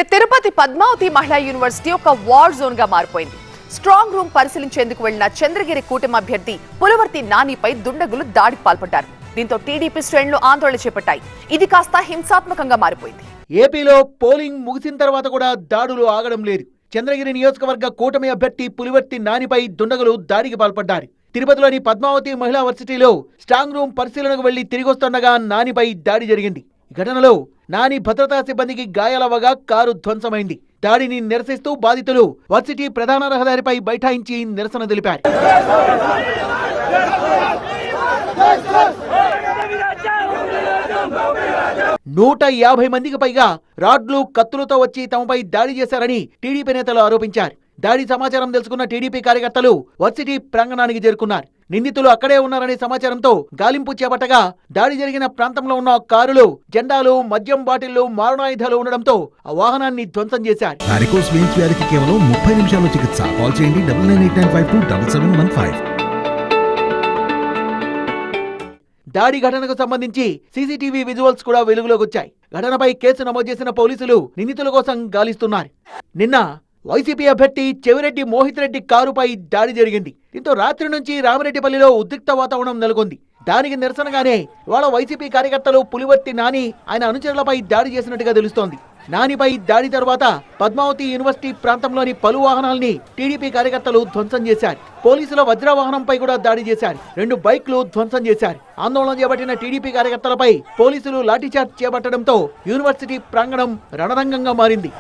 తిరుపతి పద్మావతి మహిళా యూనివర్సిటీ ఒక war zone గా మారిపోయింది. స్ట్రాంగ్ రూమ్ పరిశీలించేందుకు వెళ్లిన చంద్రగిరి కూటమి అభ్యర్థి పులివర్తి నానిపై దుండగులు దాడికి పాల్పడ్డారు. దీంతో టీడీపీ శ్రేణులు ఆందోళన చేపట్టాయి. ఇది కాస్త హింసాత్మకంగా మారిపోయింది. ఏపీలో పోలింగ్ ముగిసిన తర్వాత కూడా దాడులు ఆగడం లేదు. చంద్రగిరి నియోజకవర్గ కూటమి అభ్యర్థి పులివర్తి నానిపై దుండగులు దాడికి పాల్పడ్డారు. తిరుపతిలోని పద్మావతి మహిళా వర్సిటీలో స్ట్రాంగ్ రూమ్ పరిశీలనకు వెళ్లి తిరిగొస్తుండగా నానిపై దాడి జరిగింది. ఈ ఘటనలో నాని భద్రతా సిబ్బందికి గాయాలవగా కారు ధ్వంసమైంది. దాడిని నిరసిస్తూ బాధితులు వర్సిటీ ప్రధాన రహదారిపై బైఠాయించి నిరసన తెలిపారు. 150 మందికి పైగా రాడ్లు కత్తులతో వచ్చి తమపై దాడి చేశారని టీడీపీ నేతలు ఆరోపించారు. దాడి సమాచారం తెలుసుకున్న టీడీపీ కార్యకర్తలు వర్సిటీ ప్రాంగణానికి చేరుకున్నారు. నిందితులు అక్కడే ఉన్నారనే సమాచారంతో గాలింపు చేపట్టగా దాడి జరిగిన ప్రాంతంలో ఉన్న కారులు, జెండాలు, మద్యం బాటిళ్లు, మారణాయుధాలు ఉండడంతో ఆ వాహనాన్ని ధ్వంసం చేశారు. వారికోస్ వెయిన్స్ వ్యాధికి కేవలం 30 నిమిషాల్లో చికిత్స. కాల్ చేయండి 9989527715. దాడి ఘటనకు సంబంధించి సీసీటీవీ విజువల్స్ కూడా వెలుగులోకి వచ్చాయి. ఘటనపై కేసు నమోదు చేసిన పోలీసులు నిందితుల కోసం గాలిస్తున్నారు. నిన్న వైసీపీ అభ్యర్థి చెవిరెడ్డి మోహిత్ రెడ్డి కారుపై దాడి జరిగింది. దీంతో రాత్రి నుంచి రామిరెడ్డిపల్లిలో ఉద్రిక్త వాతావరణం నెలకొంది. దానికి నిరసనగానే ఇవాళ వైసీపీ కార్యకర్తలు పులివర్తి నాని ఆయన అనుచరులపై దాడి చేసినట్టుగా తెలుస్తోంది. నానిపై దాడి తర్వాత పద్మావతి యూనివర్సిటీ ప్రాంతంలోని పలు వాహనాల్ని టీడీపీ కార్యకర్తలు ధ్వంసం చేశారు. పోలీసుల వజ్ర వాహనంపై కూడా దాడి చేశారు. 2 బైక్లు ధ్వంసం చేశారు. ఆందోళన చేపట్టిన టీడీపీ కార్యకర్తలపై పోలీసులు లాఠీచార్జ్ చేపట్టడంతో యూనివర్సిటీ ప్రాంగణం రణరంగంగా మారింది.